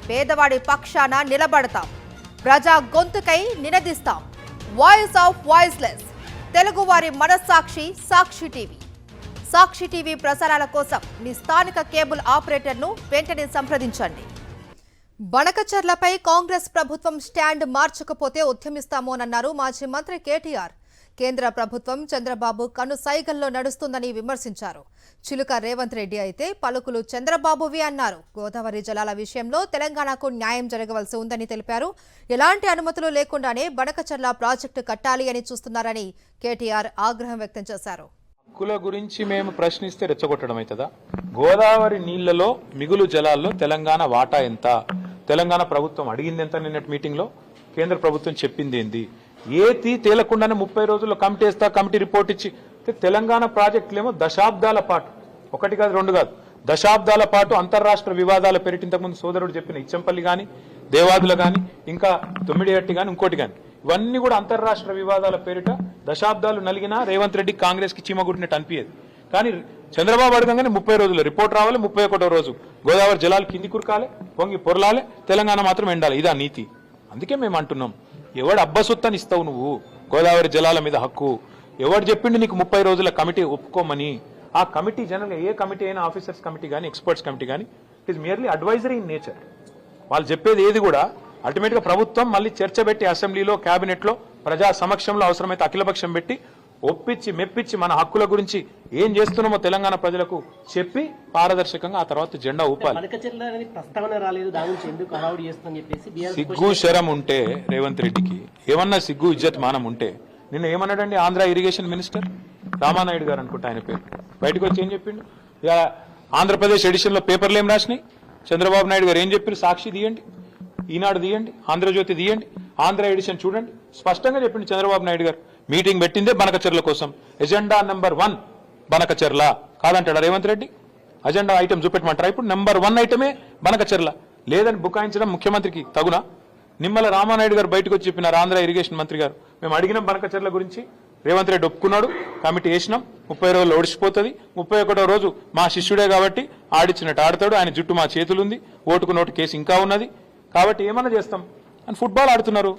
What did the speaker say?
పేదవాడి పక్షాన నిలబడతాం, ప్రజా గొంతుకై నినదిస్తాం. వాయిస్ ఆఫ్ వాయిస్లెస్, తెలుగువారి మనస్సాక్షి సాక్షి టీవీ. సాక్షి టీవీ ప్రసారాల కోసం మీ స్థానిక కేబుల్ ఆపరేటర్ను వెంటనే సంప్రదించండి. బనకచర్లపై కాంగ్రెస్ ప్రభుత్వం స్టాండ్ మార్చకపోతే ఉద్యమిస్తామోనన్నారు మాజీ మంత్రి కేటీఆర్. కేంద్ర ప్రభుత్వం చంద్రబాబు కనుసైగల్లో నడుస్తుందని విమర్శించారు. చిలుక రేవంత్ రెడ్డి అయితే పలుకులు చంద్రబాబువి అన్నారు. గోదావరి జలాల విషయంలో తెలంగాణకు న్యాయం జరగవలసి ఉందని తెలిపారు. ఎలాంటి అనుమతులు లేకుండానే బనకచర్ల ప్రాజెక్టు కట్టాలి అని చూస్తున్నారని కేటీఆర్ ఆగ్రహం వ్యక్తం చేశారు. హక్కుల గురించి మేము ప్రశ్నిస్తే రెచ్చగొట్టడం అవుతుందా? గోదావరి నీళ్లలో మిగులు జలాల్లో తెలంగాణ వాటా ఎంత? తెలంగాణ ప్రభుత్వం అడిగింది ఎంత? నిన్నటి మీటింగ్ లో కేంద్ర ప్రభుత్వం చెప్పింది ఏంది? ఏది తేలకుండానే 30 రోజుల్లో కమిటీ వేస్తా, కమిటీ రిపోర్ట్ ఇచ్చి తెలంగాణ ప్రాజెక్టులేమో దశాబ్దాల పాటు, ఒకటి కాదు రెండు కాదు, దశాబ్దాల పాటు అంతర్రాష్ట్ర వివాదాల పేరిట ఇంతకుముందు సోదరుడు చెప్పిన ఇచ్చంపల్లి కానీ, దేవాదుల కానీ, ఇంకా తొమ్మిడిహట్టి కానీ, ఇంకోటి కానీ, ఇవన్నీ కూడా అంతర్రాష్ట్ర వివాదాల పేరిట దశాబ్దాలు నలిగినా రేవంత్ రెడ్డి కాంగ్రెస్ కి చీమగుట్టినట్టు అనిపించేది. కానీ చంద్రబాబు అడగంగానే 30 రోజుల్లో రిపోర్ట్ రావాలి, 31వ రోజు గోదావరి జలాలు కింది కురకాలి, పొంగి పొరలాలి, తెలంగాణ మాత్రం ఎండాలి. ఇదా నీతి. అందుకే మేము అంటున్నాం, ఎవడు అబ్బసొత్తని ఇస్తావు నువ్వు గోదావరి జలాల మీద హక్కు? ఎవడు చెప్పిండు నీకు 30 రోజుల కమిటీ ఒప్పుకోమని? ఆ కమిటీ జనరల్ ఏ కమిటీ అయినా, ఆఫీసర్స్ కమిటీ కానీ, ఎక్స్పర్ట్స్ కమిటీ కానీ, it is merely advisory in nature. వాళ్ళు చెప్పేది ఏది కూడా అల్టిమేట్ గా ప్రభుత్వం మళ్ళీ చర్చ పెట్టి అసెంబ్లీలో, కేబినెట్ లో, ప్రజా సమక్షంలో అవసరమైతే అఖిలపక్షం పెట్టి ఒప్పించి మెప్పించి మన హక్కుల గురించి ఏం చేస్తున్నామో తెలంగాణ ప్రజలకు చెప్పి పారదర్శకంగా ఆ తర్వాత జెండా ఊపాలి. సిగ్గు శరం ఉంటే రేవంత్ రెడ్డికి, ఏమన్నా సిగ్గు ఇజ్జత్ మానం ఉంటే, నిన్న ఏమన్నాడండి ఆంధ్ర ఇరిగేషన్ మినిస్టర్ రామానాయుడు గారు అనుకుంటా ఆయన పేరు, బయటకు వచ్చి ఏం చెప్పిండు? ఇక ఆంధ్రప్రదేశ్ ఎడిషన్ లో పేపర్లు ఏం రాసినాయి? చంద్రబాబు నాయుడు గారు ఏం చెప్పారు? సాక్షి తీయండి, ఈనాడు తీయండి, ఆంధ్రజ్యోతి తీయండి, ఆంధ్ర ఎడిషన్ చూడండి, స్పష్టంగా చెప్పిండు చంద్రబాబు నాయుడు గారు. మీటింగ్ పెట్టిందే బనకచర్ల కోసం. ఎజెండా నెంబర్ 1 బనకచర్ల కాదంటాడా రేవంత్ రెడ్డి? అజెండా ఐటమ్ చూపెట్టమంటారా? ఇప్పుడు నెంబర్ 1 ఐటమే బనకచర్ల. లేదని బుకాయించడం ముఖ్యమంత్రికి తగునా? నిమ్మల రామానాయుడు గారు బయటకు వచ్చి చెప్పినారు, ఆంధ్ర ఇరిగేషన్ మంత్రి గారు, మేము అడిగినాం బనకచర్ల గురించి, రేవంత్ రెడ్డి ఒప్పుకున్నాడు, కమిటీ వేసినాం, 30 రోజులు ఒడిచిపోతుంది, 31వ రోజు మా శిష్యుడే కాబట్టి ఆడిచ్చినట్టు ఆడతాడు, ఆయన జుట్టు మా చేతులుంది, ఓటుకు నోటు కేసు ఇంకా ఉన్నది, కాబట్టి ఏమన్నా చేస్తాం అని ఫుట్బాల్ ఆడుతున్నారు.